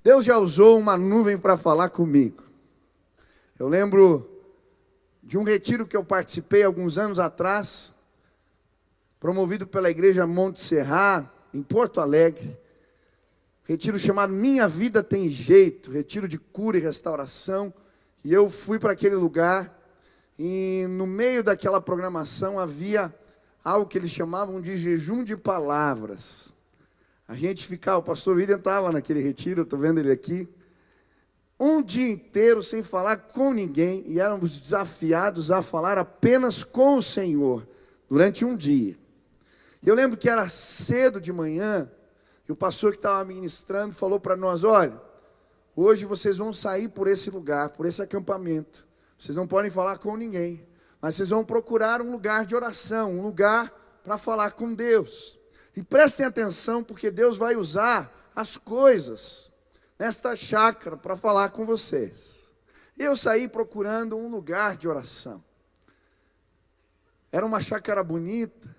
Deus já usou uma nuvem para falar comigo. Eu lembro de um retiro que eu participei alguns anos atrás, promovido pela igreja Monte Serra, em Porto Alegre. Retiro chamado Minha Vida Tem Jeito, retiro de cura e restauração. E eu fui para aquele lugar e no meio daquela programação havia algo que eles chamavam de jejum de palavras. A gente ficava, o pastor William estava naquele retiro, eu estou vendo ele aqui, um dia inteiro sem falar com ninguém, e éramos desafiados a falar apenas com o Senhor, durante um dia. E eu lembro que era cedo de manhã, e o pastor que estava ministrando falou para nós: olha, hoje vocês vão sair por esse lugar, por esse acampamento, vocês não podem falar com ninguém, mas vocês vão procurar um lugar de oração, um lugar para falar com Deus. E prestem atenção, porque Deus vai usar as coisas nesta chácara para falar com vocês. E eu saí procurando um lugar de oração. Era uma chácara bonita,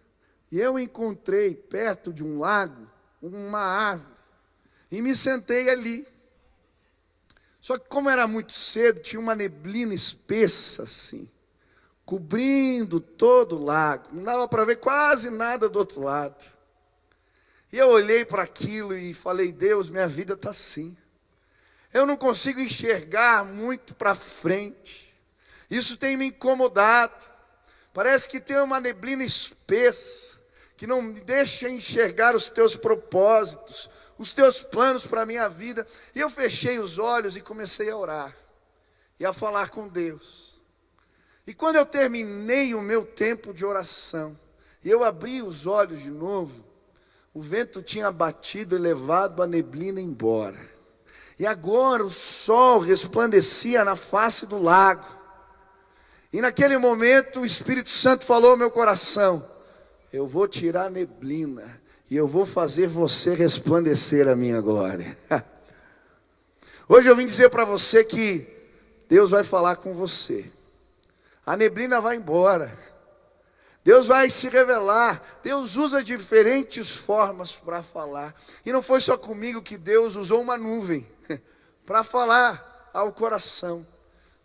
e eu encontrei perto de um lago uma árvore, e me sentei ali. Só que como era muito cedo, tinha uma neblina espessa assim, cobrindo todo o lago, não dava para ver quase nada do outro lado. E eu olhei para aquilo e falei: Deus, minha vida está assim. Eu não consigo enxergar muito para frente. Isso tem me incomodado. Parece que tem uma neblina espessa, que não me deixa enxergar os teus propósitos, os teus planos para a minha vida. E eu fechei os olhos e comecei a orar, e a falar com Deus. E quando eu terminei o meu tempo de oração, e eu abri os olhos de novo, o vento tinha batido e levado a neblina embora. E agora o sol resplandecia na face do lago. E naquele momento o Espírito Santo falou ao meu coração: eu vou tirar a neblina e eu vou fazer você resplandecer a minha glória. Hoje eu vim dizer para você que Deus vai falar com você. A neblina vai embora. Deus vai se revelar. Deus usa diferentes formas para falar. E não foi só comigo que Deus usou uma nuvem para falar ao coração.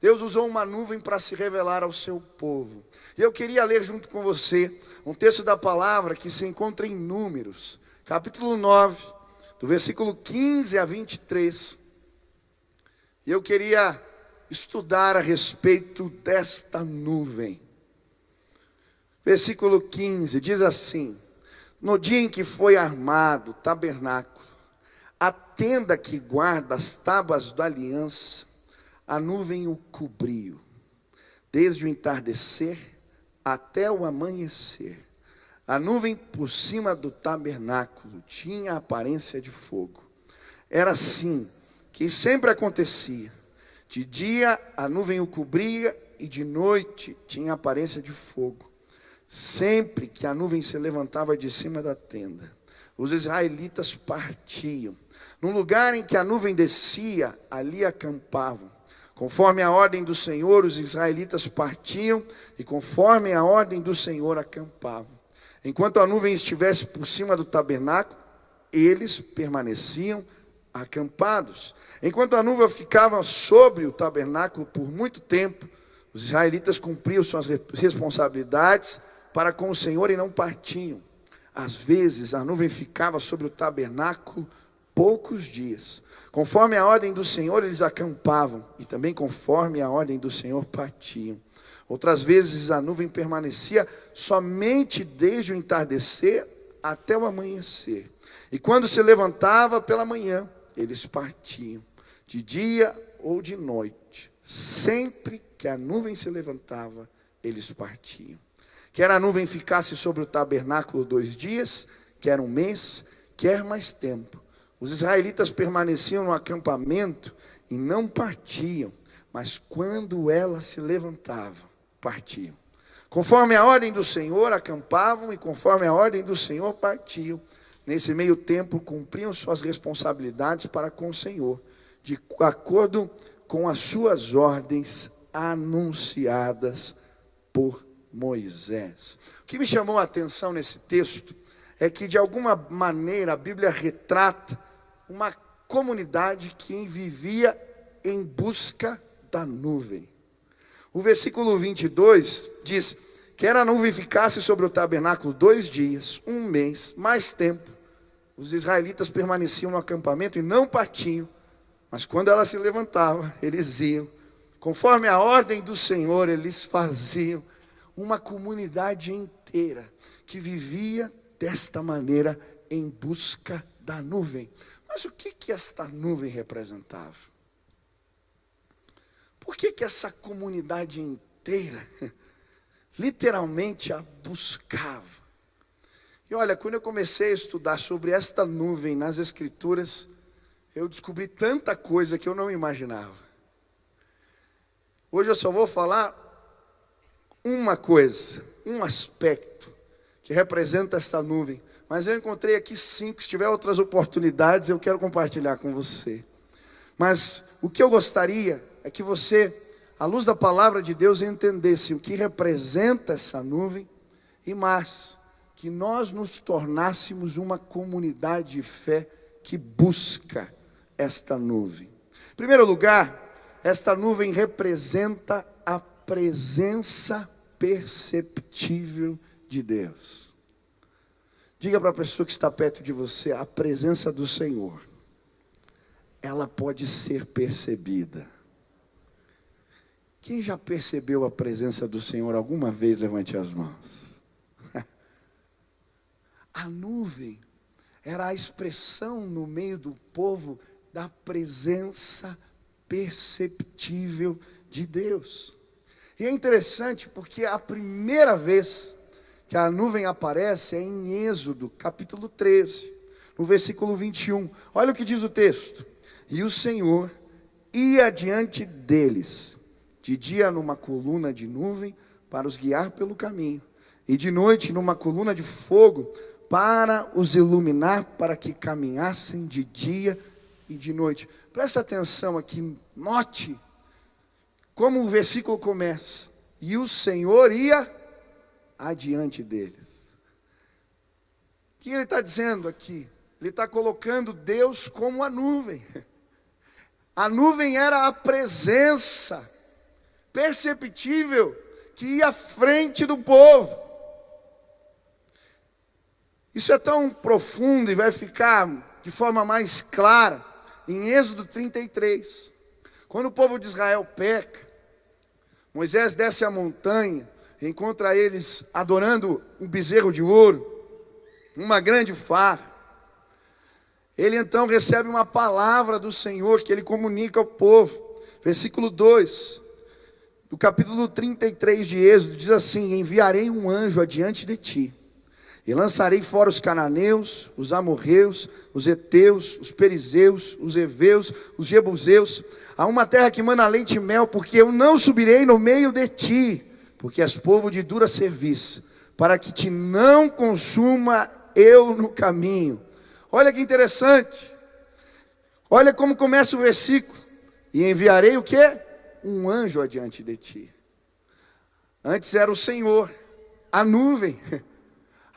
Deus usou uma nuvem para se revelar ao seu povo. E eu queria ler junto com você um texto da palavra que se encontra em Números, capítulo 9, do versículo 15 a 23. E eu queria estudar a respeito desta nuvem. Versículo 15 diz assim: no dia em que foi armado o tabernáculo, a tenda que guarda as tábuas da aliança, a nuvem o cobriu, desde o entardecer até o amanhecer. A nuvem por cima do tabernáculo tinha a aparência de fogo. Era assim que sempre acontecia: de dia a nuvem o cobria, e de noite tinha a aparência de fogo. Sempre que a nuvem se levantava de cima da tenda, os israelitas partiam. No lugar em que a nuvem descia, ali acampavam. Conforme a ordem do Senhor, os israelitas partiam, e conforme a ordem do Senhor acampavam. Enquanto a nuvem estivesse por cima do tabernáculo, eles permaneciam acampados. Enquanto a nuvem ficava sobre o tabernáculo por muito tempo, os israelitas cumpriam suas responsabilidades para com o Senhor e não partiam. Às vezes a nuvem ficava sobre o tabernáculo poucos dias. Conforme a ordem do Senhor eles acampavam, e também conforme a ordem do Senhor partiam. Outras vezes a nuvem permanecia somente desde o entardecer até o amanhecer. E quando se levantava pela manhã, eles partiam, de dia ou de noite. Sempre que a nuvem se levantava, eles partiam. Quer a nuvem ficasse sobre o tabernáculo 2 dias, quer um mês, quer mais tempo, os israelitas permaneciam no acampamento e não partiam, mas quando ela se levantava, partiam. Conforme a ordem do Senhor acampavam, e conforme a ordem do Senhor partiam. Nesse meio tempo cumpriam suas responsabilidades para com o Senhor, de acordo com as suas ordens anunciadas por Moisés. O que me chamou a atenção nesse texto é que de alguma maneira a Bíblia retrata uma comunidade que vivia em busca da nuvem. O versículo 22 diz: quer a nuvem ficasse sobre o tabernáculo 2 dias, 1 mês, mais tempo, os israelitas permaneciam no acampamento e não partiam, mas quando ela se levantava, eles iam. Conforme a ordem do Senhor, eles faziam. Uma comunidade inteira que vivia desta maneira em busca da nuvem. Mas o que esta nuvem representava? Por que essa comunidade inteira literalmente a buscava? E olha, quando eu comecei a estudar sobre esta nuvem nas Escrituras, eu descobri tanta coisa que eu não imaginava. Hoje eu só vou falar uma coisa, um aspecto que representa esta nuvem. Mas eu encontrei aqui 5, se tiver outras oportunidades eu quero compartilhar com você. Mas o que eu gostaria é que você, à luz da palavra de Deus, entendesse o que representa essa nuvem e mais, que nós nos tornássemos uma comunidade de fé que busca esta nuvem. Em primeiro lugar, esta nuvem representa a presença perceptível de Deus. Diga para a pessoa que está perto de você: a presença do Senhor, ela pode ser percebida. Quem já percebeu a presença do Senhor alguma vez, levante as mãos. A nuvem era a expressão no meio do povo da presença perceptível de Deus. E é interessante porque a primeira vez que a nuvem aparece é em Êxodo, capítulo 13, no versículo 21. Olha o que diz o texto: e o Senhor ia diante deles, de dia numa coluna de nuvem para os guiar pelo caminho, e de noite numa coluna de fogo para os iluminar, para que caminhassem de dia e de noite. Presta atenção aqui, note como o versículo começa: e o Senhor ia adiante deles. O que ele está dizendo aqui? Ele está colocando Deus como a nuvem. A nuvem era a presença perceptível que ia à frente do povo. Isso é tão profundo e vai ficar de forma mais clara em Êxodo 33. Quando o povo de Israel peca, Moisés desce a montanha, encontra eles adorando um bezerro de ouro, uma grande farra. Ele então recebe uma palavra do Senhor que ele comunica ao povo. Versículo 2 do capítulo 33 de Êxodo diz assim: enviarei um anjo adiante de ti, e lançarei fora os cananeus, os amorreus, os heteus, os perizeus, os heveus, os jebuseus, a uma terra que mana leite e mel, porque eu não subirei no meio de ti, porque és povo de dura serviço, para que te não consuma eu no caminho. Olha que interessante. Olha como começa o versículo: e enviarei o quê? Um anjo adiante de ti. Antes era o Senhor, a nuvem.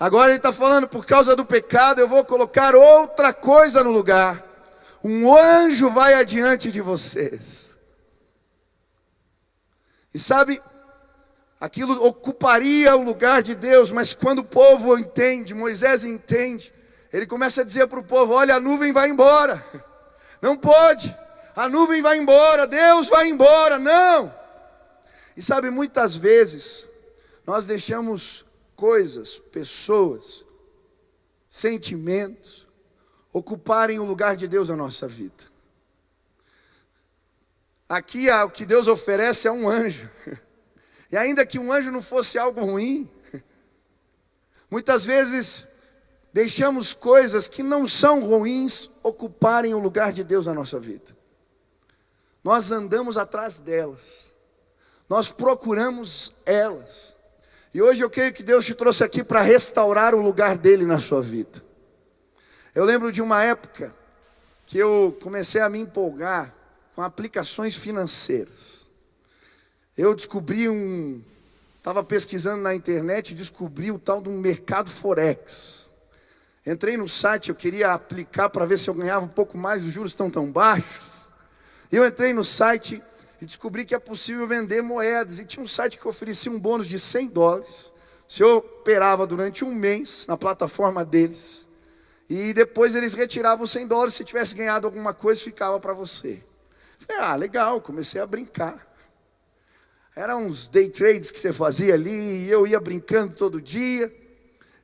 Agora ele está falando: por causa do pecado eu vou colocar outra coisa no lugar. Um anjo vai adiante de vocês. E sabe, aquilo ocuparia o lugar de Deus, mas quando o povo entende, Moisés entende, ele começa a dizer para o povo: olha, a nuvem vai embora. Não pode, a nuvem vai embora, Deus vai embora, não. E sabe, muitas vezes nós deixamos coisas, pessoas, sentimentos ocuparem o lugar de Deus na nossa vida. Aqui o que Deus oferece é um anjo. E ainda que um anjo não fosse algo ruim, muitas vezes deixamos coisas que não são ruins ocuparem o lugar de Deus na nossa vida. Nós andamos atrás delas, nós procuramos elas. E hoje eu creio que Deus te trouxe aqui para restaurar o lugar dele na sua vida. Eu lembro de uma época que eu comecei a me empolgar com aplicações financeiras. Eu descobri estava pesquisando na internet e descobri o tal do mercado Forex. Entrei no site, eu queria aplicar para ver se eu ganhava um pouco mais, os juros estão tão baixos. Eu entrei no site e descobri que é possível vender moedas. E tinha um site que oferecia um bônus de $100. Se eu operava durante um mês na plataforma deles. E depois eles retiravam os $100. Se tivesse ganhado alguma coisa, ficava para você. Falei, legal, comecei a brincar. Eram uns day trades que você fazia ali. E eu ia brincando todo dia.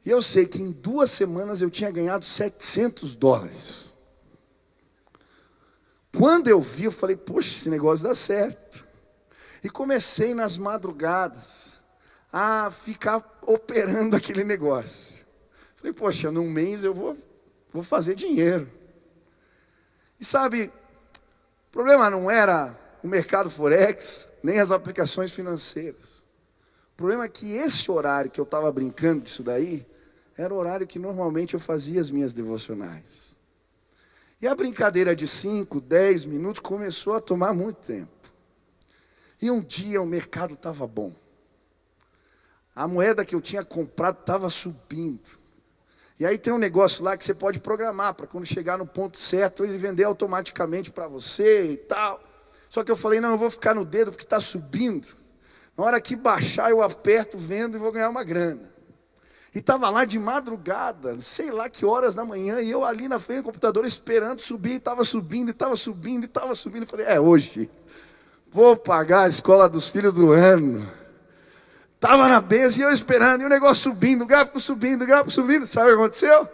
E eu sei que em 2 semanas eu tinha ganhado $700. Quando eu vi, eu falei, poxa, esse negócio dá certo. E comecei nas madrugadas a ficar operando aquele negócio. Falei, poxa, num mês eu vou fazer dinheiro. E sabe, o problema não era o mercado Forex, nem as aplicações financeiras. O problema é que esse horário que eu estava brincando disso daí, era o horário que normalmente eu fazia as minhas devocionais. E a brincadeira de 5, 10 minutos começou a tomar muito tempo. E um dia o mercado estava bom. A moeda que eu tinha comprado estava subindo. E aí tem um negócio lá que você pode programar para quando chegar no ponto certo, ele vender automaticamente para você e tal. Só que eu falei, não, eu vou ficar no dedo porque está subindo. Na hora que baixar eu aperto, vendo e vou ganhar uma grana. E estava lá de madrugada, sei lá que horas da manhã, e eu ali na frente do computador esperando subir, e estava subindo, e estava subindo, e estava subindo. Eu falei, hoje, vou pagar a escola dos filhos do ano. Estava na mesa e eu esperando, e o negócio subindo, o gráfico subindo, sabe o que aconteceu?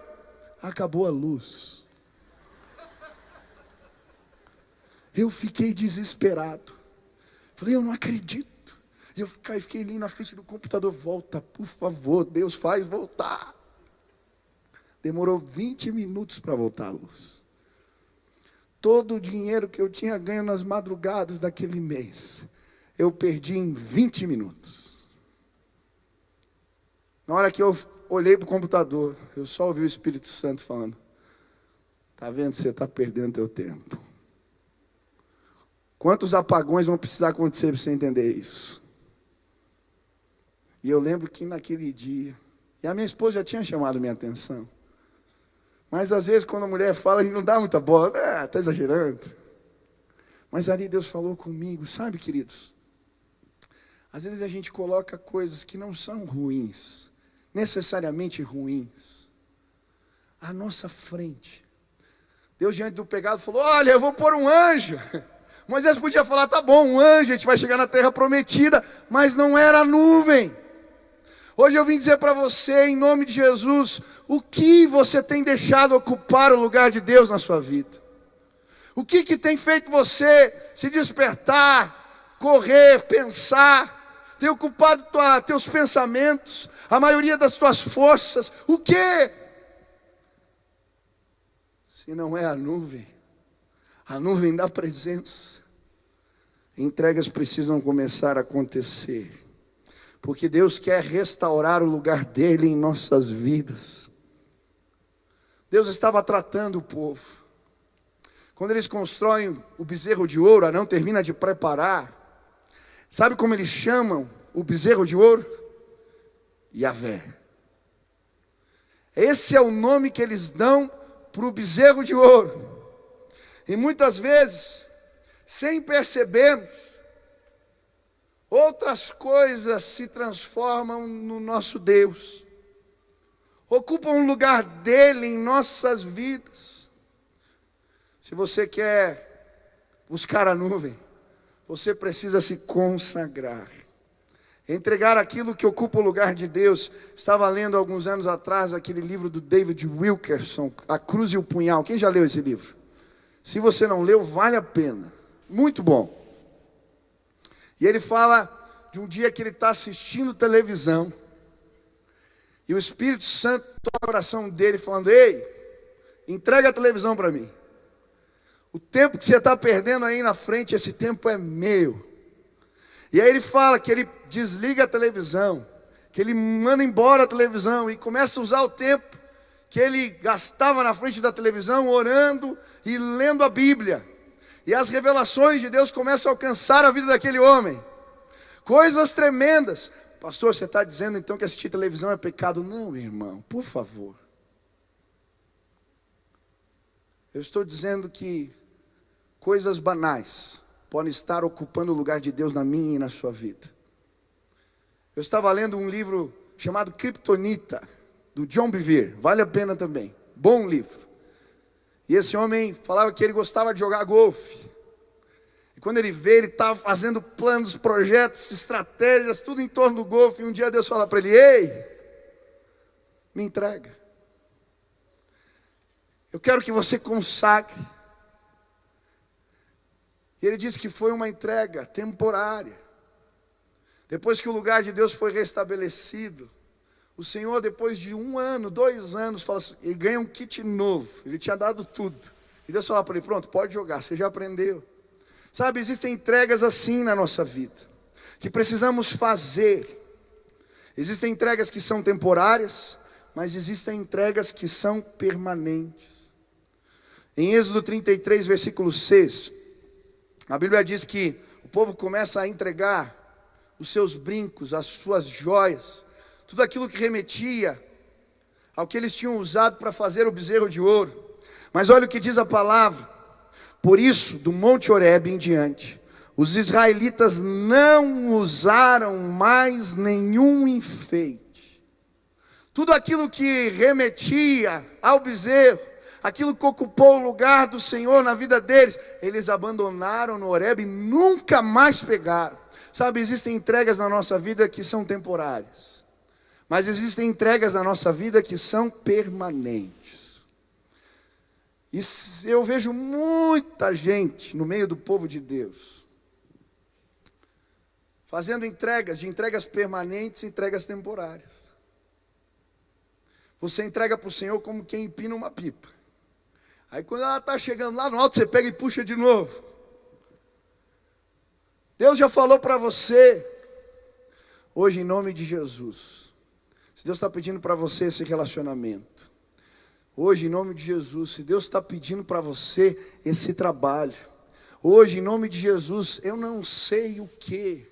Acabou a luz. Eu fiquei desesperado. Falei, eu não acredito. E eu fiquei ali na frente do computador, volta, por favor, Deus faz voltar. Demorou 20 minutos para voltar a luz. Todo o dinheiro que eu tinha ganho nas madrugadas daquele mês, eu perdi em 20 minutos. Na hora que eu olhei para o computador, eu só ouvi o Espírito Santo falando, está vendo, você está perdendo teu tempo. Quantos apagões vão precisar acontecer para você entender isso? E eu lembro que naquele dia, e a minha esposa já tinha chamado minha atenção. Mas às vezes quando a mulher fala, a gente não dá muita bola. Está exagerando. Mas ali Deus falou comigo, sabe, queridos? Às vezes a gente coloca coisas que não são ruins, necessariamente ruins, à nossa frente. Deus diante do pecado falou, olha, eu vou pôr um anjo. Moisés podia falar, tá bom, um anjo, a gente vai chegar na terra prometida, mas não era a nuvem. Hoje eu vim dizer para você, em nome de Jesus, o que você tem deixado ocupar o lugar de Deus na sua vida? O que tem feito você se despertar, correr, pensar, tem ocupado teus pensamentos, a maioria das tuas forças? O que? Se não é a nuvem da presença. Entregas precisam começar a acontecer. Porque Deus quer restaurar o lugar dele em nossas vidas. Deus estava tratando o povo. Quando eles constroem o bezerro de ouro, Arão termina de preparar. Sabe como eles chamam o bezerro de ouro? Yahvé. Esse é o nome que eles dão para o bezerro de ouro. E muitas vezes, sem percebermos, outras coisas se transformam no nosso Deus, ocupam um lugar dele em nossas vidas. Se você quer buscar a nuvem, você precisa se consagrar, entregar aquilo que ocupa o lugar de Deus. Estava lendo alguns anos atrás aquele livro do David Wilkerson, A Cruz e o Punhal. Quem já leu esse livro? Se você não leu, vale a pena, muito bom. E ele fala de um dia que ele está assistindo televisão. E o Espírito Santo toca o coração dele falando, ei, entrega a televisão para mim. O tempo que você está perdendo aí na frente, esse tempo é meu. E aí ele fala que ele desliga a televisão, que ele manda embora a televisão e começa a usar o tempo que ele gastava na frente da televisão, orando e lendo a Bíblia. E as revelações de Deus começam a alcançar a vida daquele homem. Coisas tremendas. Pastor, você está dizendo então que assistir televisão é pecado? Não, irmão, por favor. Eu estou dizendo que coisas banais podem estar ocupando o lugar de Deus na minha e na sua vida. Eu estava lendo um livro chamado Kryptonita, do John Bevere. Vale a pena também. Bom livro. E esse homem falava que ele gostava de jogar golfe. E quando ele veio, ele estava fazendo planos, projetos, estratégias, tudo em torno do golfe. E um dia Deus fala para ele: ei, me entrega. Eu quero que você consagre. E ele disse que foi uma entrega temporária. Depois que o lugar de Deus foi restabelecido, o Senhor, depois de 1 ano, 2 anos, fala assim, ele ganha um kit novo. Ele tinha dado tudo. E Deus fala para ele: pronto, pode jogar, você já aprendeu. Sabe, existem entregas assim na nossa vida, que precisamos fazer. Existem entregas que são temporárias, mas existem entregas que são permanentes. Em Êxodo 33, versículo 6, a Bíblia diz que o povo começa a entregar os seus brincos, as suas joias, tudo aquilo que remetia ao que eles tinham usado para fazer o bezerro de ouro. Mas olha o que diz a palavra: por isso, do Monte Horebe em diante, os israelitas não usaram mais nenhum enfeite. Tudo aquilo que remetia ao bezerro, aquilo que ocupou o lugar do Senhor na vida deles, eles abandonaram no Horebe e nunca mais pegaram. Sabe, existem entregas na nossa vida que são temporárias, mas existem entregas na nossa vida que são permanentes. E eu vejo muita gente no meio do povo de Deus fazendo entregas, de entregas permanentes e entregas temporárias. Você entrega para o Senhor como quem empina uma pipa. Aí quando ela está chegando lá no alto, você pega e puxa de novo. Deus já falou para você, hoje em nome de Jesus, se Deus está pedindo para você esse relacionamento, hoje em nome de Jesus, se Deus está pedindo para você esse trabalho, hoje em nome de Jesus, eu não sei o que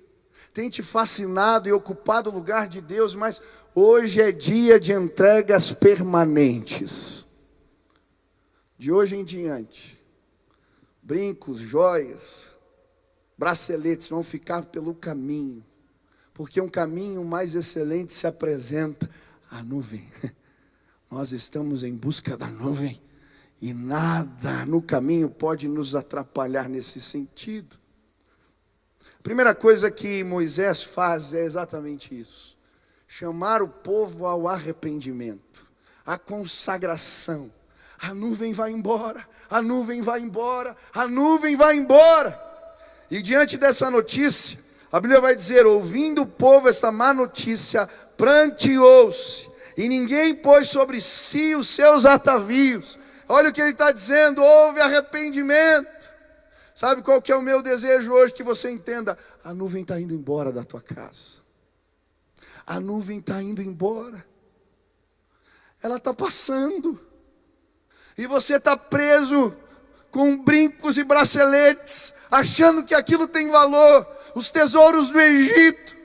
tem te fascinado e ocupado o lugar de Deus, mas hoje é dia de entregas permanentes. De hoje em diante, brincos, joias, braceletes vão ficar pelo caminho, porque um caminho mais excelente se apresenta: a nuvem. Nós estamos em busca da nuvem e nada no caminho pode nos atrapalhar nesse sentido. A primeira coisa que Moisés faz é exatamente isso: chamar o povo ao arrependimento, à consagração. A nuvem vai embora, a nuvem vai embora, a nuvem vai embora. E diante dessa notícia, a Bíblia vai dizer: ouvindo o povo esta má notícia, pranteou-se, e ninguém pôs sobre si os seus atavios. Olha o que ele está dizendo: houve arrependimento. Sabe qual que é o meu desejo hoje? Que você entenda: a nuvem está indo embora da tua casa. A nuvem está indo embora. Ela está passando. E você está preso com brincos e braceletes, achando que aquilo tem valor, os tesouros do Egito.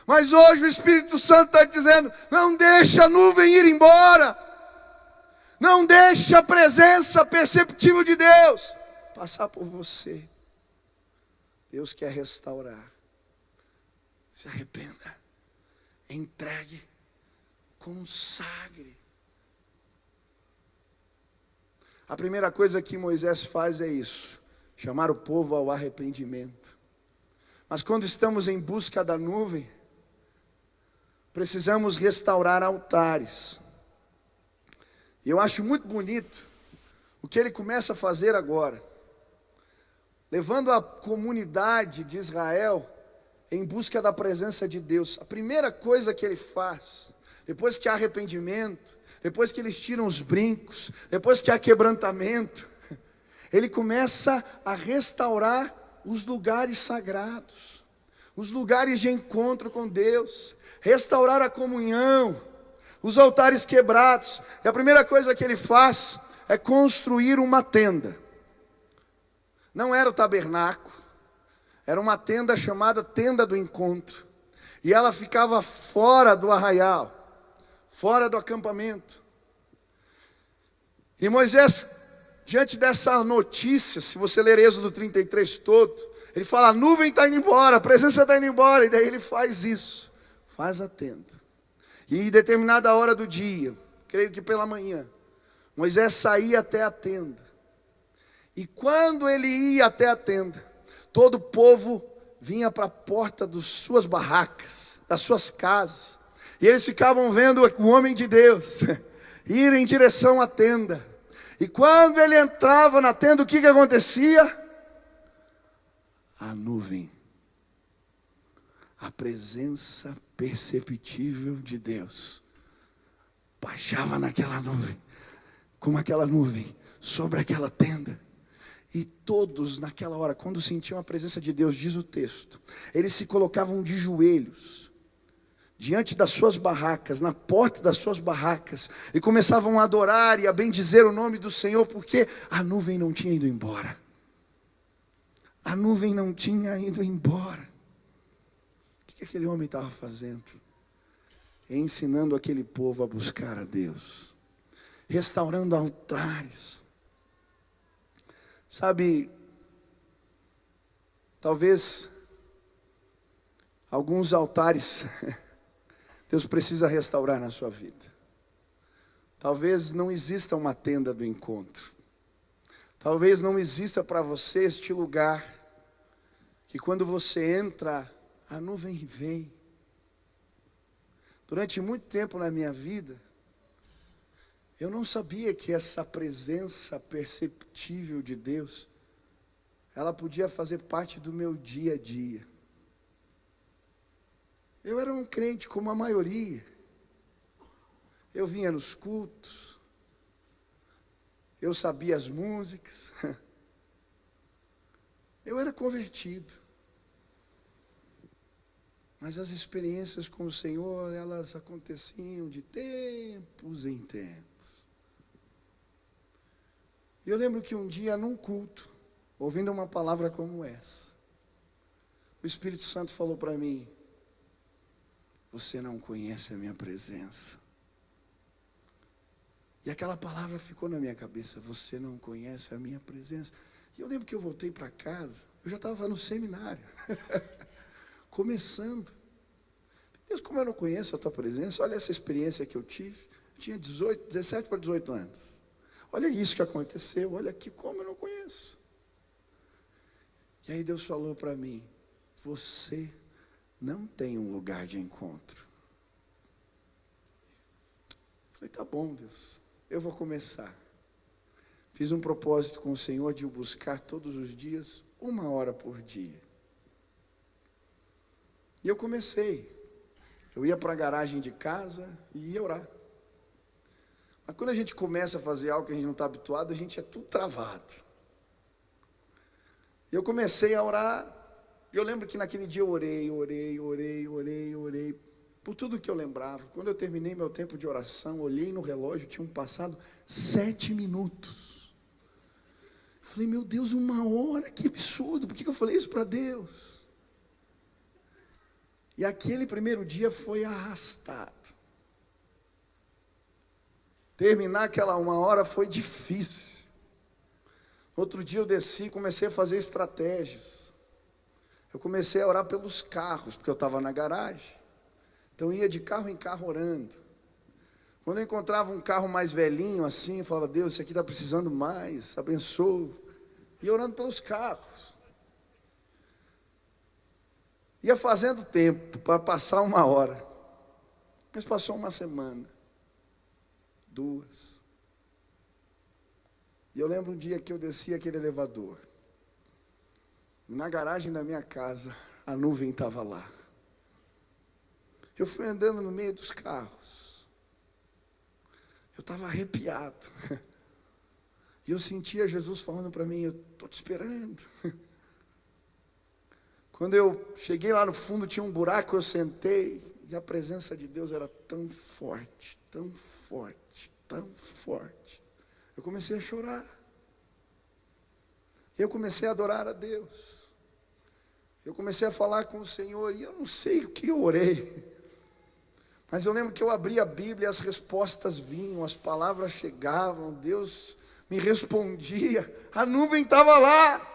Mas hoje o Espírito Santo está dizendo: não deixa a nuvem ir embora. Não deixa a presença perceptível de Deus passar por você. Deus quer restaurar. Se arrependa, entregue, consagre. A primeira coisa que Moisés faz é isso: chamar o povo ao arrependimento. Mas quando estamos em busca da nuvem, precisamos restaurar altares. E eu acho muito bonito o que ele começa a fazer agora, levando a comunidade de Israel em busca da presença de Deus. A primeira coisa que ele faz, depois que há arrependimento, depois que eles tiram os brincos, depois que há quebrantamento, ele começa a restaurar os lugares sagrados, os lugares de encontro com Deus, restaurar a comunhão, os altares quebrados. E a primeira coisa que ele faz é construir uma tenda. Não era o tabernáculo, era uma tenda chamada tenda do encontro. E ela ficava fora do arraial, fora do acampamento. E Moisés diante dessa notícia, se você ler Êxodo 33 todo, ele fala, a nuvem está indo embora, a presença está indo embora, e daí ele faz isso, faz a tenda. E em determinada hora do dia, creio que pela manhã, Moisés saía até a tenda. E quando ele ia até a tenda, todo o povo vinha para a porta das suas barracas, das suas casas. E eles ficavam vendo o homem de Deus ir em direção à tenda. E quando ele entrava na tenda, o que acontecia? A nuvem, a presença perceptível de Deus, baixava naquela nuvem, como aquela nuvem, sobre aquela tenda. E todos naquela hora, quando sentiam a presença de Deus, diz o texto, eles se colocavam de joelhos, diante das suas barracas, na porta das suas barracas, e começavam a adorar e a bendizer o nome do Senhor, porque a nuvem não tinha ido embora. A nuvem não tinha ido embora. O que aquele homem estava fazendo? Ensinando aquele povo a buscar a Deus, restaurando altares. Sabe, talvez alguns altares Deus precisa restaurar na sua vida. Talvez não exista uma tenda do encontro. Talvez não exista para você este lugar que quando você entra, a nuvem vem. Durante muito tempo na minha vida, eu não sabia que essa presença perceptível de Deus, ela podia fazer parte do meu dia a dia. Eu era um crente como a maioria. Eu vinha nos cultos, eu sabia as músicas, eu era convertido. Mas as experiências com o Senhor, elas aconteciam de tempos em tempos. E eu lembro que um dia, num culto, ouvindo uma palavra como essa, o Espírito Santo falou para mim, você não conhece a minha presença. E aquela palavra ficou na minha cabeça, você não conhece a minha presença. E eu lembro que eu voltei para casa, eu já estava no seminário, começando. Deus, como eu não conheço a tua presença, olha essa experiência que eu tive. Eu tinha 17 para 18 anos. Olha isso que aconteceu, olha aqui como eu não conheço. E aí Deus falou para mim, você não tem um lugar de encontro. Falei, tá bom, Deus, eu vou começar. Fiz um propósito com o Senhor de o buscar todos os dias, 1 hora por dia. E eu comecei. Eu ia para a garagem de casa e ia orar. Mas quando a gente começa a fazer algo que a gente não está habituado, a gente é tudo travado. E eu comecei a orar. E eu lembro que naquele dia eu orei por tudo que eu lembrava. Quando eu terminei meu tempo de oração, olhei no relógio, tinham passado 7 minutos. Falei, meu Deus, 1 hora, que absurdo. Por que eu falei isso para Deus? E aquele primeiro dia foi arrastado. Terminar aquela 1 hora foi difícil. Outro dia eu desci e comecei a fazer estratégias. Eu comecei a orar pelos carros, porque eu estava na garagem. Então eu ia de carro em carro orando. Quando eu encontrava um carro mais velhinho assim, eu falava, Deus, esse aqui está precisando mais, abençoa. E orando pelos carros. Ia fazendo tempo para passar 1 hora. Mas passou 1 semana, 2. E eu lembro um dia que eu desci aquele elevador. Na garagem da minha casa, a nuvem estava lá. Eu fui andando no meio dos carros. Eu estava arrepiado. E eu sentia Jesus falando para mim, eu estou te esperando. Quando eu cheguei lá no fundo, tinha um buraco, eu sentei. E a presença de Deus era tão forte, tão forte, tão forte. Eu comecei a chorar. Eu comecei a adorar a Deus. Eu comecei a falar com o Senhor. E eu não sei o que eu orei. Mas eu lembro que eu abri a Bíblia e as respostas vinham, as palavras chegavam. Deus me respondia, a nuvem estava lá.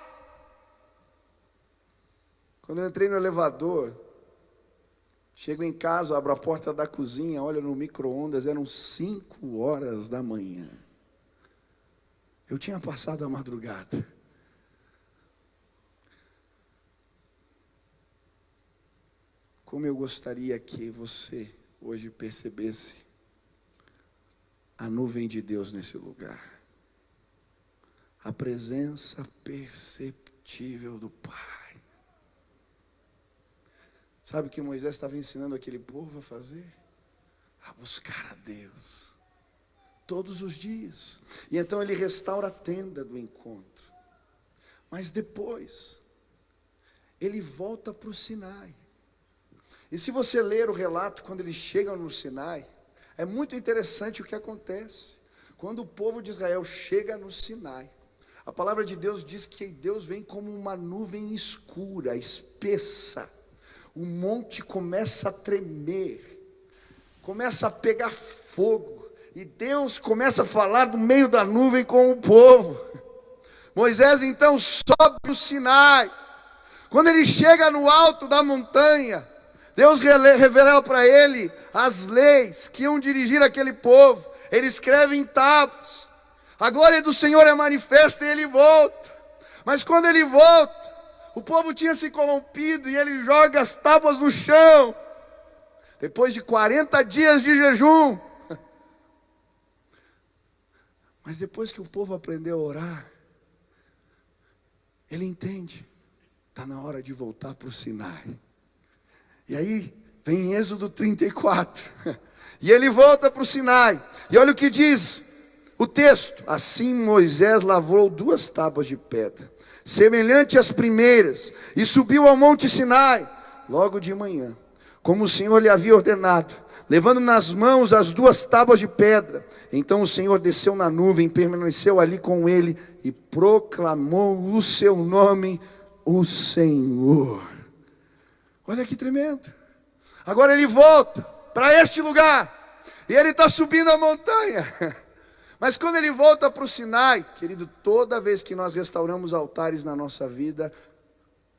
Quando eu entrei no elevador, chego em casa, abro a porta da cozinha, olho no micro-ondas, eram 5 horas da manhã. Eu tinha passado a madrugada. Como eu gostaria que você hoje percebesse a nuvem de Deus nesse lugar. A presença perceptível do Pai. Sabe o que Moisés estava ensinando aquele povo a fazer? A buscar a Deus. Todos os dias. E então ele restaura a tenda do encontro. Mas depois, ele volta para o Sinai. E se você ler o relato, quando eles chegam no Sinai, é muito interessante o que acontece. Quando o povo de Israel chega no Sinai, a palavra de Deus diz que Deus vem como uma nuvem escura, espessa. O monte começa a tremer, começa a pegar fogo, e Deus começa a falar no meio da nuvem com o povo. Moisés então sobe o Sinai. Quando ele chega no alto da montanha, Deus revela para ele as leis que iam dirigir aquele povo. Ele escreve em tábuas. A glória do Senhor é manifesta e ele volta. Mas quando ele volta, o povo tinha se corrompido e ele joga as tábuas no chão. Depois de 40 dias de jejum. Mas depois que o povo aprendeu a orar, ele entende. Está na hora de voltar para o Sinai. E aí vem Êxodo 34. E ele volta para o Sinai. E olha o que diz o texto. Assim Moisés lavrou 2 tábuas de pedra, semelhante às primeiras, e subiu ao monte Sinai, logo de manhã, como o Senhor lhe havia ordenado, levando nas mãos as 2 tábuas de pedra. Então o Senhor desceu na nuvem, permaneceu ali com ele, e proclamou o seu nome, o Senhor. Olha que tremendo. Agora ele volta para este lugar. E ele está subindo a montanha. Mas quando ele volta para o Sinai, querido, toda vez que nós restauramos altares na nossa vida,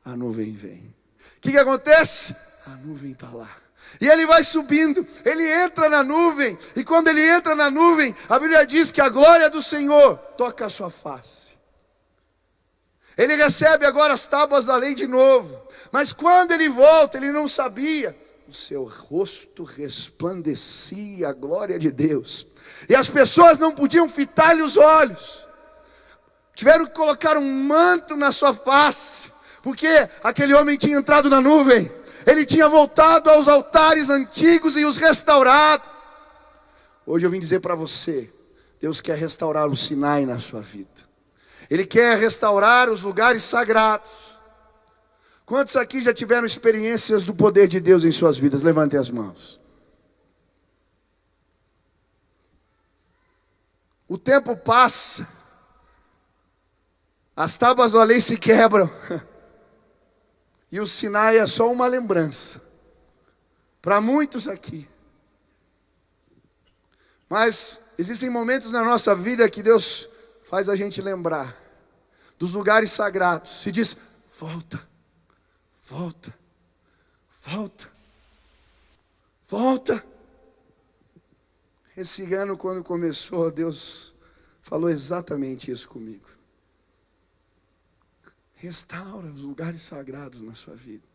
a nuvem vem. O que acontece? A nuvem está lá. E ele vai subindo, ele entra na nuvem. E quando ele entra na nuvem, a Bíblia diz que a glória do Senhor toca a sua face. Ele recebe agora as tábuas da lei de novo. Mas quando ele volta, ele não sabia. O seu rosto resplandecia a glória de Deus. E as pessoas não podiam fitar-lhe os olhos. Tiveram que colocar um manto na sua face. Porque aquele homem tinha entrado na nuvem. Ele tinha voltado aos altares antigos e os restaurado. Hoje eu vim dizer para você. Deus quer restaurar o Sinai na sua vida. Ele quer restaurar os lugares sagrados. Quantos aqui já tiveram experiências do poder de Deus em suas vidas? Levantem as mãos. O tempo passa. As tábuas da lei se quebram. E o Sinai é só uma lembrança. Para muitos aqui. Mas existem momentos na nossa vida que Deus faz a gente lembrar dos lugares sagrados. E diz, volta. Volta, volta, volta. Esse ano, quando começou, Deus falou exatamente isso comigo. Restaura os lugares sagrados na sua vida.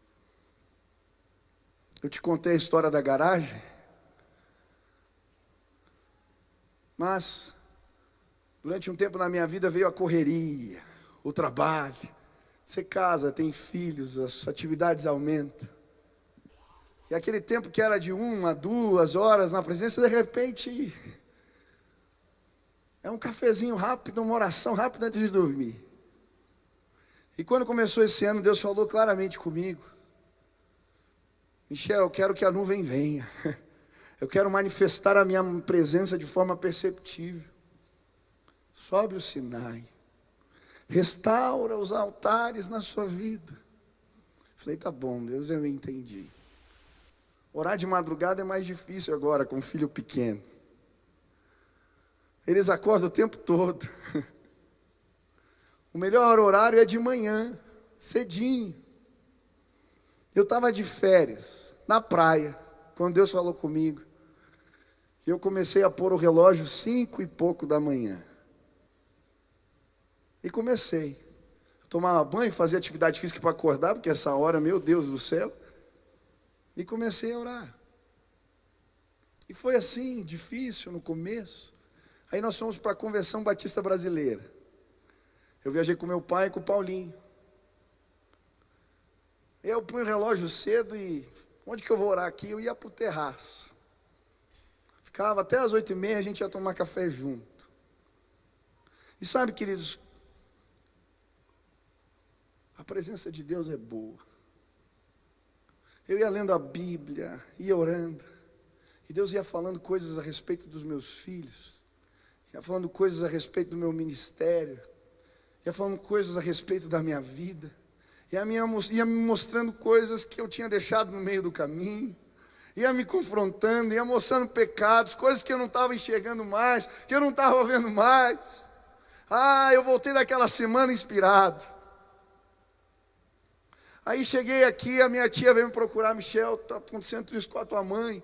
Eu te contei a história da garagem. Mas, durante um tempo na minha vida veio a correria, o trabalho. Você casa, tem filhos, as atividades aumentam. E aquele tempo que era de 1 a 2 horas na presença, de repente, é um cafezinho rápido, uma oração rápida antes de dormir. E quando começou esse ano, Deus falou claramente comigo. Michel, eu quero que a nuvem venha. Eu quero manifestar a minha presença de forma perceptível. Sobe o Sinai. Restaura os altares na sua vida. Falei, tá bom, Deus, eu entendi. Orar de madrugada é mais difícil agora com um filho pequeno. Eles acordam o tempo todo. O melhor horário é de manhã, cedinho. Eu estava de férias, na praia, quando Deus falou comigo. E eu comecei a pôr o relógio 5 e pouco da manhã. E comecei. Eu tomava banho, fazia atividade física para acordar, porque essa hora, meu Deus do céu. E comecei a orar. E foi assim, difícil no começo. Aí nós fomos para a Convenção Batista Brasileira. Eu viajei com meu pai e com o Paulinho. Eu punho o relógio cedo e onde que eu vou orar aqui? Eu ia para o terraço. Ficava até as 8h30, a gente ia tomar café junto. E sabe, queridos, a presença de Deus é boa. Eu ia lendo a Bíblia, ia orando. E Deus ia falando coisas a respeito dos meus filhos. Ia falando coisas a respeito do meu ministério. Ia falando coisas a respeito da minha vida. Ia me mostrando coisas que eu tinha deixado no meio do caminho. Ia me confrontando, ia mostrando pecados, coisas que eu não estava enxergando mais, que eu não estava vendo mais. Eu voltei daquela semana inspirado. Aí cheguei aqui, a minha tia veio me procurar, Michel, está acontecendo isso com a tua mãe.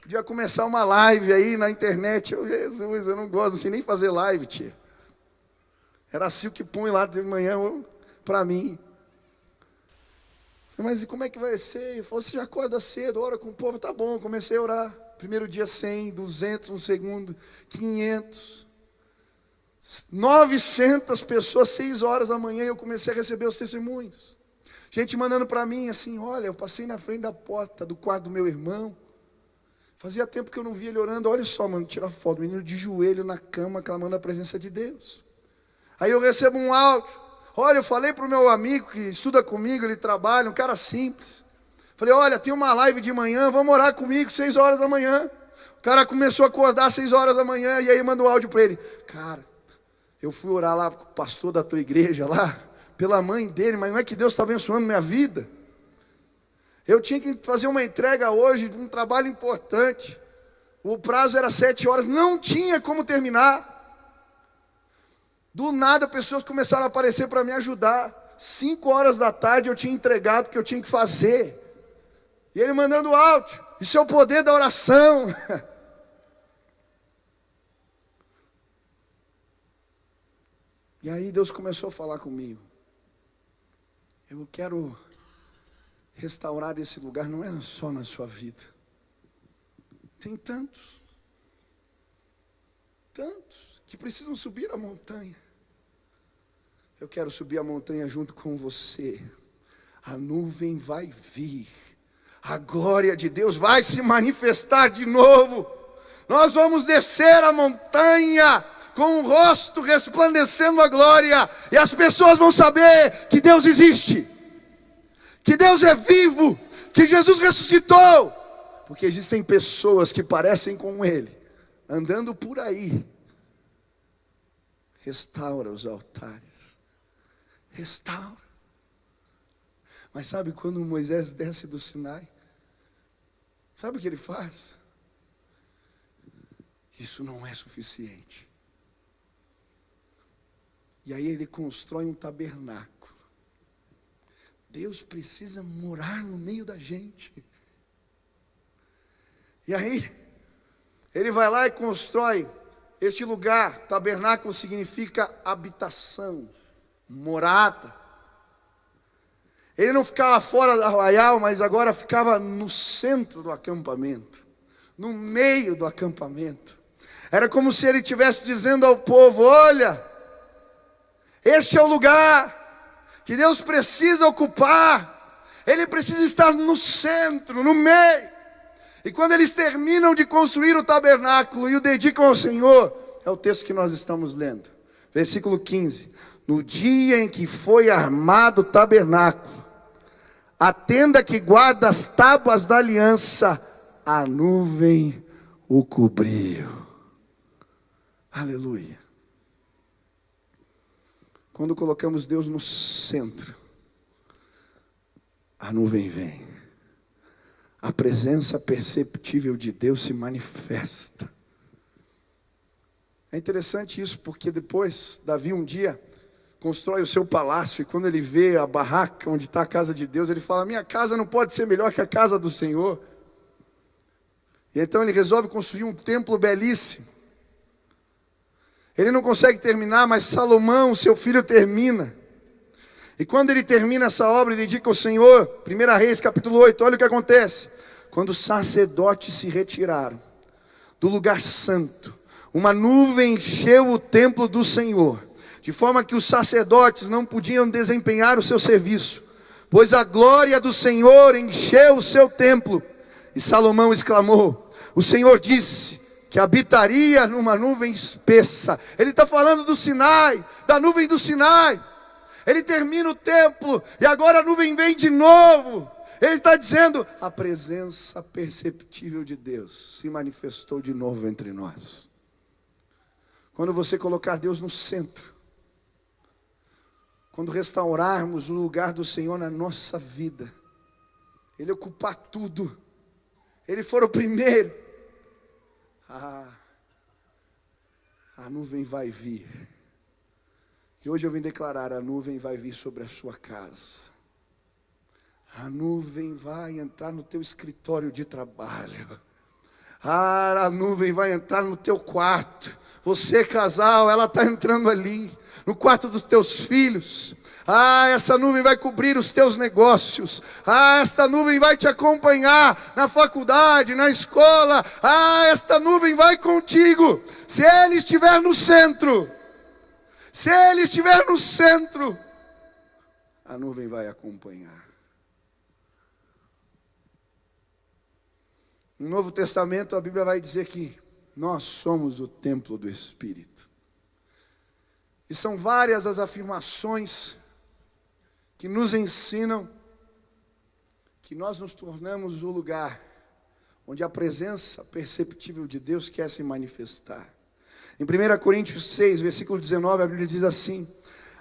Podia começar uma live aí na internet. Jesus, eu não gosto, não sei nem fazer live, tia. Era assim o que põe lá de manhã para mim. Mas e como é que vai ser? Ele falou, você já acorda cedo, ora com o povo, tá bom. Comecei a orar. Primeiro dia 100, 200, no segundo 500. 900 pessoas, 6 horas da manhã, eu comecei a receber os testemunhos. Gente mandando para mim assim, olha, eu passei na frente da porta do quarto do meu irmão. Fazia tempo que eu não via ele orando. Olha só, mano, tira foto. O menino de joelho na cama, clamando a presença de Deus. Aí eu recebo um áudio. Olha, eu falei para o meu amigo que estuda comigo, ele trabalha, um cara simples. Falei, olha, tem uma live de manhã, vamos orar comigo, 6 horas da manhã. O cara começou a acordar às 6 horas da manhã, e aí manda um áudio para ele. Cara, eu fui orar lá com o pastor da tua igreja lá, pela mãe dele, mas não é que Deus está abençoando minha vida? Eu tinha que fazer uma entrega hoje, de um trabalho importante. O prazo era 7 horas, não tinha como terminar. Do nada, pessoas começaram a aparecer para me ajudar. 5 horas da tarde eu tinha entregado o que eu tinha que fazer. E ele mandando áudio. Isso é o poder da oração. E aí Deus começou a falar comigo. Eu quero restaurar esse lugar, não era só na sua vida. Tem tantos que precisam subir a montanha. Eu quero subir a montanha junto com você. A nuvem vai vir. A glória de Deus vai se manifestar de novo. Nós vamos descer a montanha com o rosto resplandecendo a glória. E as pessoas vão saber que Deus existe. Que Deus é vivo. Que Jesus ressuscitou. Porque existem pessoas que parecem com Ele, andando por aí. Restaura os altares. Restaura. Mas sabe quando Moisés desce do Sinai? Sabe o que ele faz? Isso não é suficiente. E aí ele constrói um tabernáculo. Deus precisa morar no meio da gente. E aí, ele vai lá e constrói este lugar. Tabernáculo significa habitação, morada. Ele não ficava fora do arraial, mas agora ficava no centro do acampamento, no meio do acampamento. Era como se ele estivesse dizendo ao povo, olha, este é o lugar que Deus precisa ocupar. Ele precisa estar no centro, no meio. E quando eles terminam de construir o tabernáculo e o dedicam ao Senhor, é o texto que nós estamos lendo. Versículo 15. No dia em que foi armado o tabernáculo, a tenda que guarda as tábuas da aliança, a nuvem o cobriu. Aleluia. Quando colocamos Deus no centro, a nuvem vem. A presença perceptível de Deus se manifesta. É interessante isso, porque depois, Davi um dia constrói o seu palácio, e quando ele vê a barraca onde está a casa de Deus, ele fala: minha casa não pode ser melhor que a casa do Senhor. E então ele resolve construir um templo belíssimo. Ele não consegue terminar, mas Salomão, seu filho, termina. E quando ele termina essa obra e dedica ao Senhor, 1 Reis capítulo 8, olha o que acontece. Quando os sacerdotes se retiraram do lugar santo, uma nuvem encheu o templo do Senhor, de forma que os sacerdotes não podiam desempenhar o seu serviço, pois a glória do Senhor encheu o seu templo. E Salomão exclamou: o Senhor disse que habitaria numa nuvem espessa. Ele está falando do Sinai, da nuvem do Sinai. Ele termina o templo e agora a nuvem vem de novo. Ele está dizendo: a presença perceptível de Deus se manifestou de novo entre nós. Quando você colocar Deus no centro, quando restaurarmos o lugar do Senhor na nossa vida, Ele ocupar tudo, Ele for o primeiro, a nuvem vai vir. E hoje eu vim declarar: a nuvem vai vir sobre a sua casa. A nuvem vai entrar no teu escritório de trabalho. A nuvem vai entrar no teu quarto. Você, casal, ela está entrando ali, no quarto dos teus filhos. Essa nuvem vai cobrir os teus negócios. Esta nuvem vai te acompanhar na faculdade, na escola. Esta nuvem vai contigo. Se Ele estiver no centro, se Ele estiver no centro, a nuvem vai acompanhar. No Novo Testamento a Bíblia vai dizer que nós somos o templo do Espírito. E são várias as afirmações que nos ensinam que nós nos tornamos o lugar onde a presença perceptível de Deus quer se manifestar. Em 1 Coríntios 6, versículo 19, a Bíblia diz assim: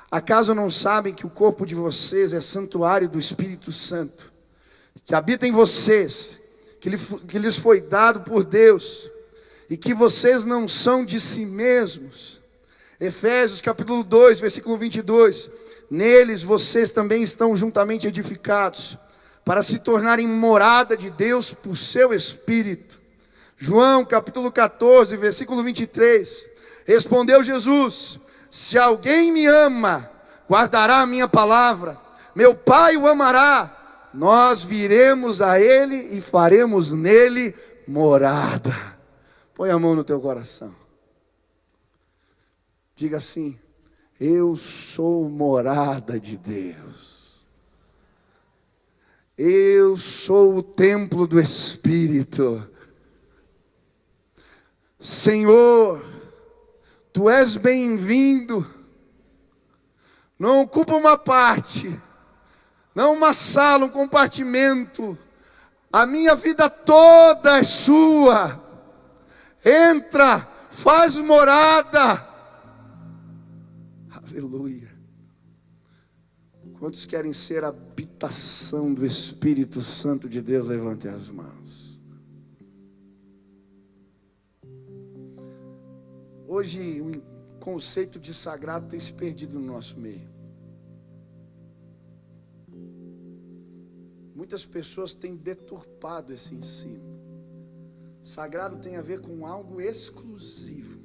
acaso não sabem que o corpo de vocês é santuário do Espírito Santo, que habita em vocês, que lhes foi dado por Deus, e que vocês não são de si mesmos? Efésios capítulo 2, versículo 22, neles vocês também estão juntamente edificados, para se tornarem morada de Deus por seu Espírito. João capítulo 14, versículo 23, respondeu Jesus: se alguém me ama, guardará a minha palavra, meu Pai o amará, nós viremos a Ele e faremos nele morada. Põe a mão no teu coração. Diga assim: eu sou morada de Deus. Eu sou o templo do Espírito. Senhor, Tu és bem-vindo. Não ocupa uma parte, não uma sala, um compartimento. A minha vida toda é sua. Entra, faz morada. Aleluia. Quantos querem ser a habitação do Espírito Santo de Deus? Levantem as mãos. Hoje o conceito de sagrado tem se perdido no nosso meio. Muitas pessoas têm deturpado esse ensino. Sagrado tem a ver com algo exclusivo.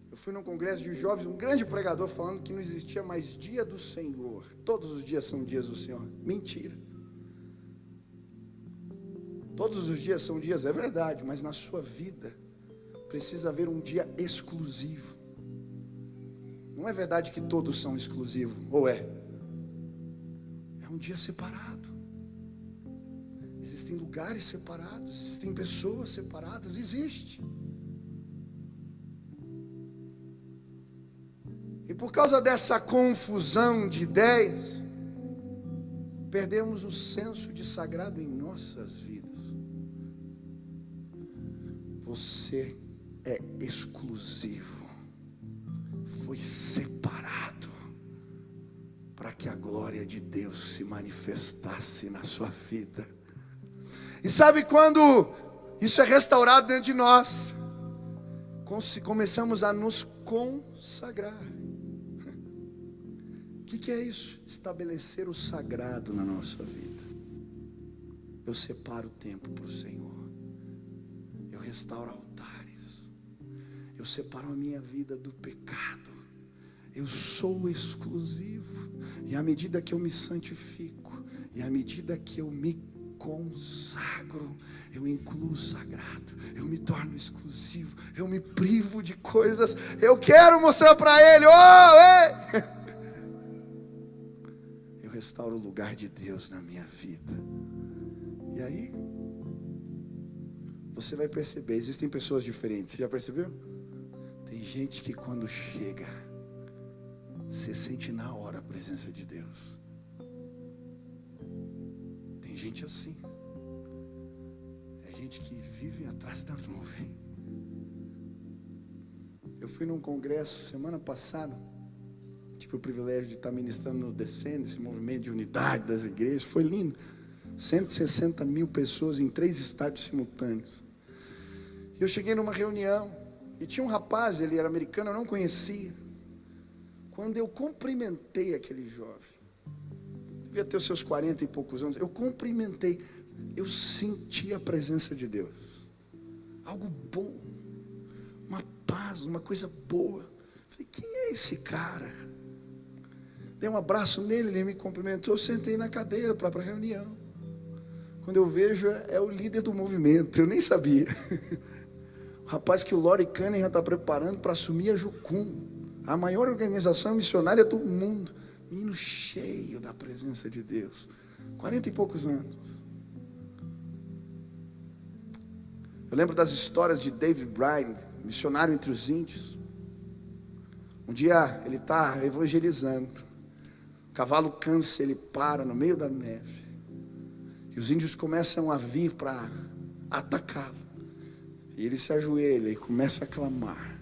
Eu fui num congresso de jovens, um grande pregador falando que não existia mais dia do Senhor. Todos os dias são dias do Senhor. Mentira. Todos os dias são dias, é verdade, mas na sua vida precisa haver um dia exclusivo. Não é verdade que todos são exclusivos, ou é? É um dia separado. Existem lugares separados, existem pessoas separadas, existe. E por causa dessa confusão de ideias, perdemos o senso de sagrado em nossas vidas. Você é exclusivo, foi separado para que a glória de Deus se manifestasse na sua vida. E sabe quando isso é restaurado dentro de nós? Começamos a nos consagrar. que é isso? Estabelecer o sagrado na nossa vida. Eu separo tempo para o Senhor. Eu restauro altares. Eu separo a minha vida do pecado. Eu sou exclusivo. E à medida que eu me santifico, e à medida que eu me consagro, eu incluo o sagrado, eu me torno exclusivo, eu me privo de coisas. Eu quero mostrar para Ele, eu restauro o lugar de Deus na minha vida. E aí você vai perceber, existem pessoas diferentes. Você já percebeu? Tem gente que quando chega, você sente na hora a presença de Deus. Tem gente assim. É gente que vive atrás da nuvem. Eu fui num congresso semana passada. Tive o privilégio de estar ministrando no Descende, esse movimento de unidade das igrejas. Foi lindo. 160 mil pessoas em 3 estádios simultâneos. Eu cheguei numa reunião e tinha um rapaz, ele era americano, eu não conhecia. Quando eu cumprimentei aquele jovem, devia ter os seus 40 e poucos anos, eu cumprimentei, eu senti a presença de Deus. Algo bom, uma paz, uma coisa boa. Falei, quem é esse cara? Dei um abraço nele, ele me cumprimentou, eu sentei na cadeira para a reunião. Quando eu vejo, é o líder do movimento, eu nem sabia. O rapaz que o Lori Cunningham está preparando para assumir a Jucum, a maior organização missionária do mundo. Menino cheio da presença de Deus, 40 e poucos anos. Eu lembro das histórias de David Bryan, missionário entre os índios. Um dia ele está evangelizando, o cavalo cansa, ele para no meio da neve, e os índios começam a vir para atacá-lo. E ele se ajoelha e começa a clamar.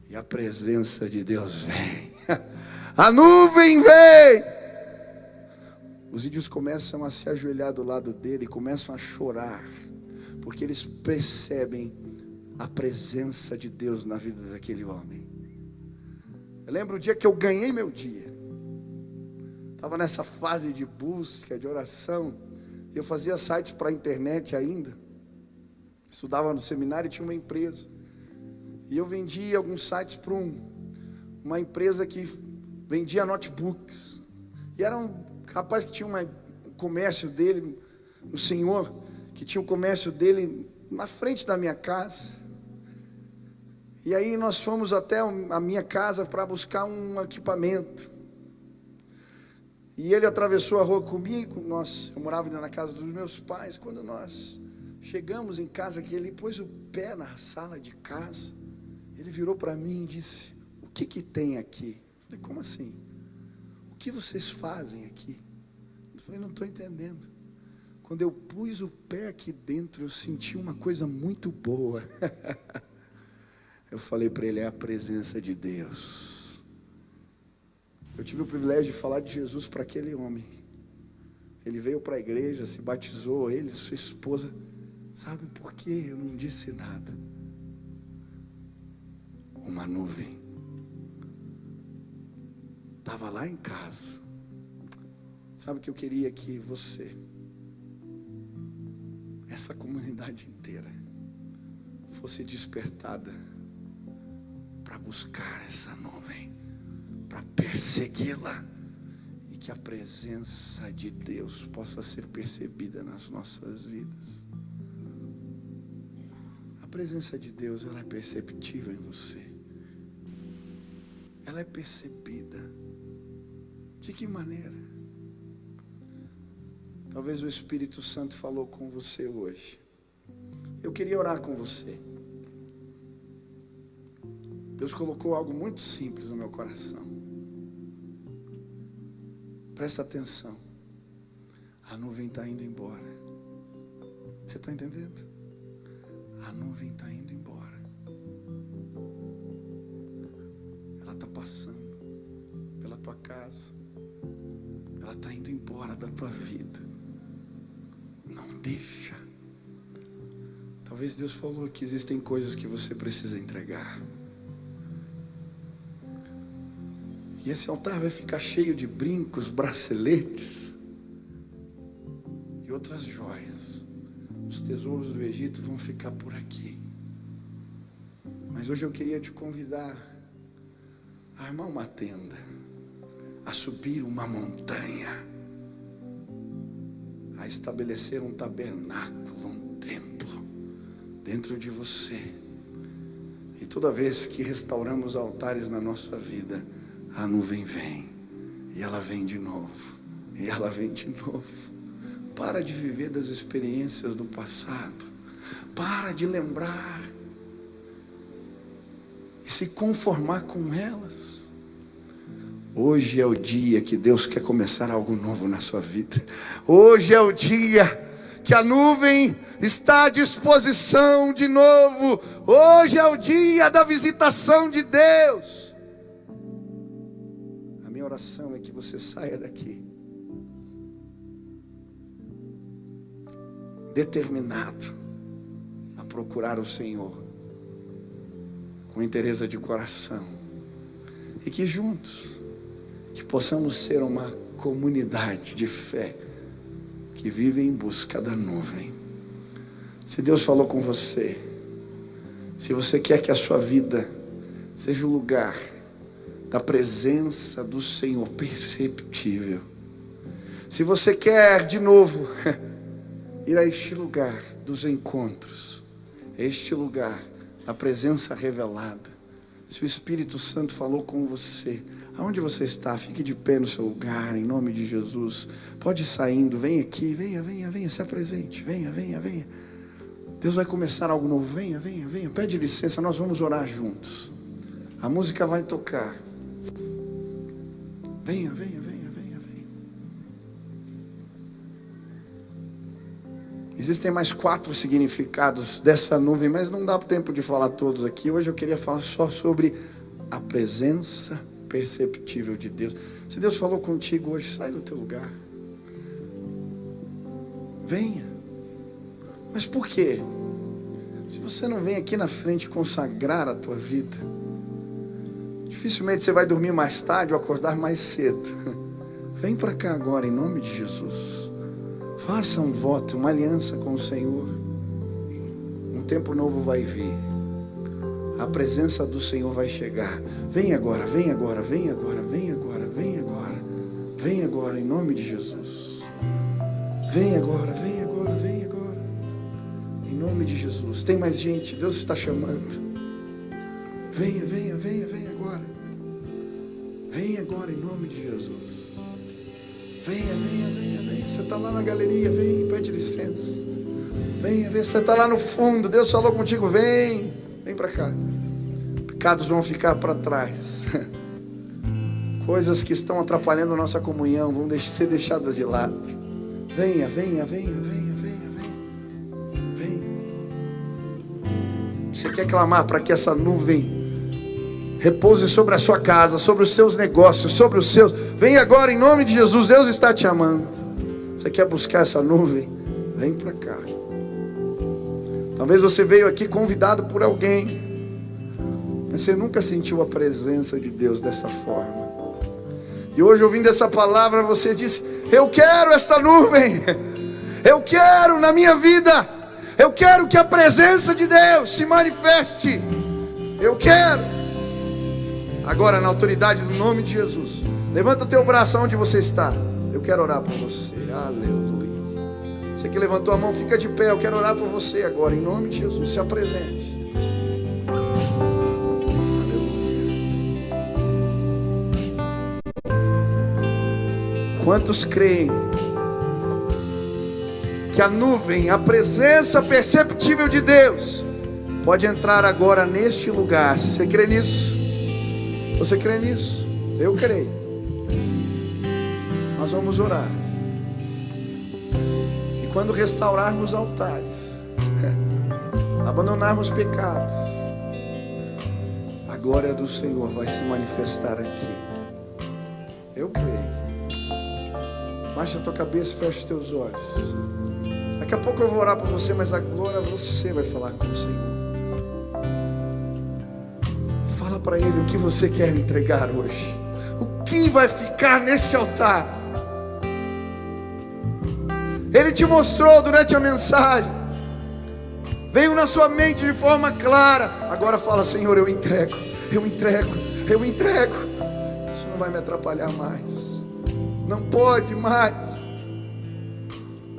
E a presença de Deus vem. A nuvem vem. Os índios começam a se ajoelhar do lado dele e começam a chorar, porque eles percebem a presença de Deus na vida daquele homem. Eu lembro o dia que eu ganhei meu dia. Estava nessa fase de busca, de oração. Eu fazia sites para a internet ainda. Estudava no seminário e tinha uma empresa. E eu vendia alguns sites para uma empresa que vendia notebooks. E era um rapaz que tinha um comércio dele, um senhor que tinha um comércio dele na frente da minha casa. E aí nós fomos até a minha casa para buscar um equipamento. E ele atravessou a rua comigo. Eu morava ainda na casa dos meus pais. Quando nós chegamos em casa, que ele pôs o pé na sala de casa, ele virou para mim e disse: o que tem aqui? Eu falei: como assim? O que vocês fazem aqui? Eu falei: não estou entendendo. Quando eu pus o pé aqui dentro, eu senti uma coisa muito boa. Eu falei para ele: é a presença de Deus. Eu tive o privilégio de falar de Jesus para aquele homem. Ele veio para a igreja, se batizou, ele, sua esposa. Sabe por quê? Eu não disse nada. Uma nuvem estava lá em casa. Sabe o que eu queria? Que você, essa comunidade inteira, fosse despertada para buscar essa nuvem, para persegui-la, e que a presença de Deus possa ser percebida nas nossas vidas. A presença de Deus, ela é perceptível em você. Ela é percebida. De que maneira? Talvez o Espírito Santo falou com você hoje. Eu queria orar com você. Deus colocou algo muito simples no meu coração. Presta atenção. A nuvem está indo embora. Você está entendendo? A nuvem está indo embora. Ela está passando pela tua casa. Ela está indo embora da tua vida. Não deixa. Talvez Deus falou que existem coisas que você precisa entregar. E esse altar vai ficar cheio de brincos, braceletes e outras joias. Os tesouros do Egito vão ficar por aqui. Mas hoje eu queria te convidar a armar uma tenda, a subir uma montanha, a estabelecer um tabernáculo, um templo dentro de você. E toda vez que restauramos altares na nossa vida, a nuvem vem, e ela vem de novo, e ela vem de novo. Para de viver das experiências do passado, para de lembrar e se conformar com elas. Hoje é o dia que Deus quer começar algo novo na sua vida. Hoje é o dia que a nuvem está à disposição de novo. Hoje é o dia da visitação de Deus. A minha oração é que você saia daqui determinado a procurar o Senhor com interesse de coração, e que juntos que possamos ser uma comunidade de fé que vive em busca da nuvem. Se Deus falou com você, se você quer que a sua vida seja o lugar da presença do Senhor perceptível, se você quer de novo ir a este lugar dos encontros, este lugar da presença revelada, se o Espírito Santo falou com você, aonde você está, fique de pé no seu lugar, em nome de Jesus. Pode ir saindo, vem aqui, venha, se apresente, venha. Deus vai começar algo novo, venha, pede licença, nós vamos orar juntos. A música vai tocar. Venha. Existem mais 4 significados dessa nuvem, mas não dá tempo de falar todos aqui. Hoje eu queria falar só sobre a presença perceptível de Deus. Se Deus falou contigo hoje, sai do teu lugar. Venha. Mas por quê? Se você não vem aqui na frente consagrar a tua vida, dificilmente você vai dormir mais tarde ou acordar mais cedo. Vem para cá agora, em nome de Jesus. Faça um voto, uma aliança com o Senhor. Um tempo novo vai vir. A presença do Senhor vai chegar. Vem agora, em nome de Jesus. Vem agora. Em nome de Jesus. Tem mais gente, Deus está chamando. Venha agora. Venha agora em nome de Jesus. Venha. Você está lá na galeria, vem, pede licença. Venha, você está lá no fundo, Deus falou contigo, vem para cá. Pecados vão ficar para trás. Coisas que estão atrapalhando a nossa comunhão vão ser deixadas de lado. Venha. Você quer clamar para que essa nuvem repouse sobre a sua casa, sobre os seus negócios, sobre os seus. Vem agora em nome de Jesus, Deus está te amando. Você quer buscar essa nuvem? Vem para cá. Talvez você veio aqui convidado por alguém, mas você nunca sentiu a presença de Deus dessa forma. E hoje, ouvindo essa palavra, você disse: eu quero essa nuvem, eu quero na minha vida, eu quero que a presença de Deus se manifeste, eu quero. Agora, na autoridade do nome de Jesus, levanta o teu braço onde você está. Eu quero orar por você. Aleluia. Você que levantou a mão, fica de pé. Eu quero orar por você agora, em nome de Jesus. Se apresente. Aleluia. Quantos creem que a nuvem, a presença perceptível de Deus, pode entrar agora neste lugar? Você crê nisso? Você crê nisso? Eu creio. Nós vamos orar. E quando restaurarmos altares, abandonarmos pecados, a glória do Senhor vai se manifestar aqui. Eu creio. Baixa a tua cabeça e fecha os teus olhos. Daqui a pouco eu vou orar por você, mas agora você vai falar com o Senhor. Fala para Ele o que você quer entregar hoje. O que vai ficar neste altar? Ele te mostrou durante a mensagem, veio na sua mente de forma clara. Agora fala: Senhor, eu entrego. Isso não vai me atrapalhar mais. Não pode mais.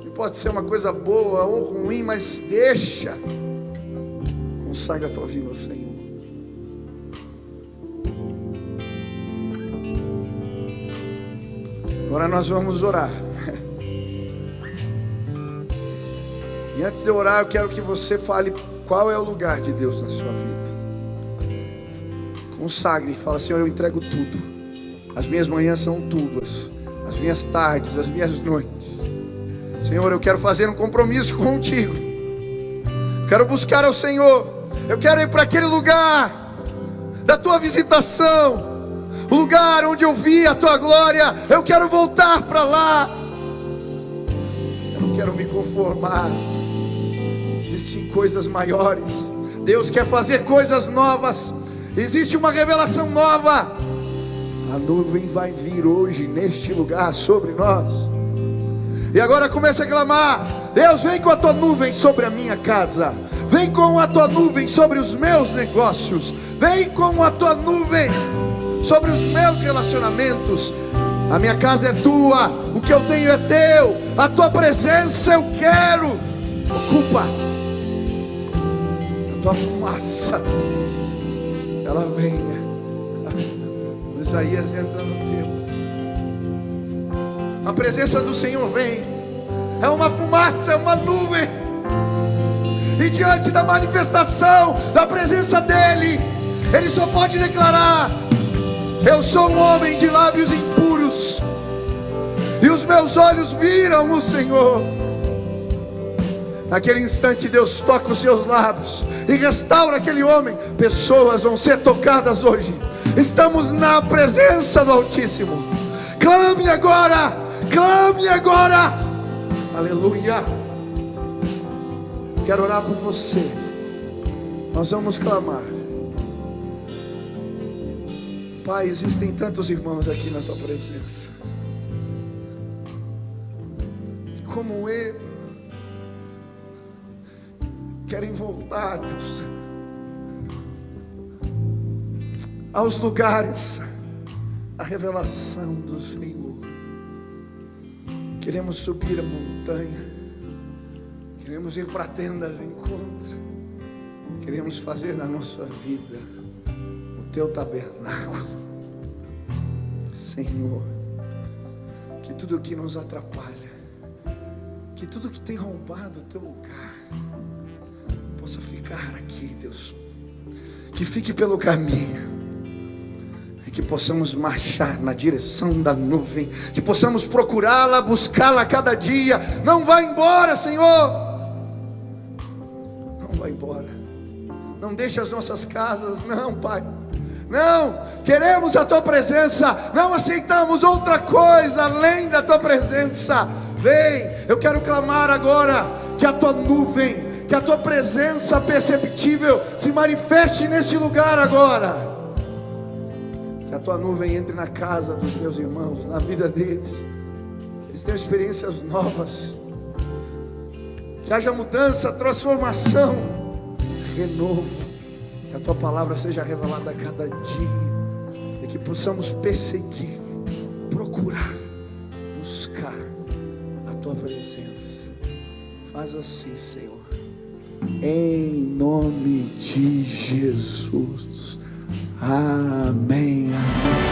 E pode ser uma coisa boa ou ruim, mas deixa. Consagra a tua vida ao Senhor. Agora nós vamos orar. E antes de eu orar, eu quero que você fale qual é o lugar de Deus na sua vida. Consagre, fala: Senhor, eu entrego tudo. As minhas manhãs são tuas, as minhas tardes, as minhas noites. Senhor, eu quero fazer um compromisso contigo. Eu quero buscar ao Senhor. Eu quero ir para aquele lugar da tua visitação, o lugar onde eu vi a tua glória. Eu quero voltar para lá. Eu não quero me conformar. Existem coisas maiores. Deus quer fazer coisas novas. Existe uma revelação nova. A nuvem vai vir hoje neste lugar sobre nós. E agora começa a clamar: Deus, vem com a tua nuvem sobre a minha casa. Vem com a tua nuvem sobre os meus negócios. Vem com a tua nuvem sobre os meus relacionamentos. A minha casa é tua, o que eu tenho é teu. A tua presença eu quero. Ocupa. A tua fumaça, ela venha. Isaías entra no templo. A presença do Senhor vem. É uma fumaça, é uma nuvem. E diante da manifestação da presença dEle, Ele só pode declarar: eu sou um homem de lábios impuros, e os meus olhos viram o Senhor. Naquele instante Deus toca os seus lábios e restaura aquele homem. Pessoas vão ser tocadas hoje. Estamos na presença do Altíssimo. Clame agora, clame agora. Aleluia. Quero orar por você. Nós vamos clamar. Pai, existem tantos irmãos aqui na tua presença, que como eu querem voltar, Deus, aos lugares da revelação do Senhor. Queremos subir a montanha, queremos ir para a tenda do encontro, queremos fazer na nossa vida o teu tabernáculo. Senhor, que tudo que nos atrapalha, que tudo que tem roubado o teu lugar, possa ficar aqui, Deus. Que fique pelo caminho, e que possamos marchar na direção da nuvem, que possamos procurá-la, buscá-la a cada dia. Não vá embora, Senhor. Não vá embora. Não deixe as nossas casas, não, Pai. Não, queremos a tua presença. Não aceitamos outra coisa além da tua presença. Vem, eu quero clamar agora que a tua nuvem, que a tua presença perceptível se manifeste neste lugar agora. Que a tua nuvem entre na casa dos meus irmãos, na vida deles. Que eles tenham experiências novas. Que haja mudança, transformação, renovo. Que a tua palavra seja revelada a cada dia. E que possamos perseguir, procurar, buscar a tua presença. Faz assim, Senhor. Em nome de Jesus. Amém. Amém.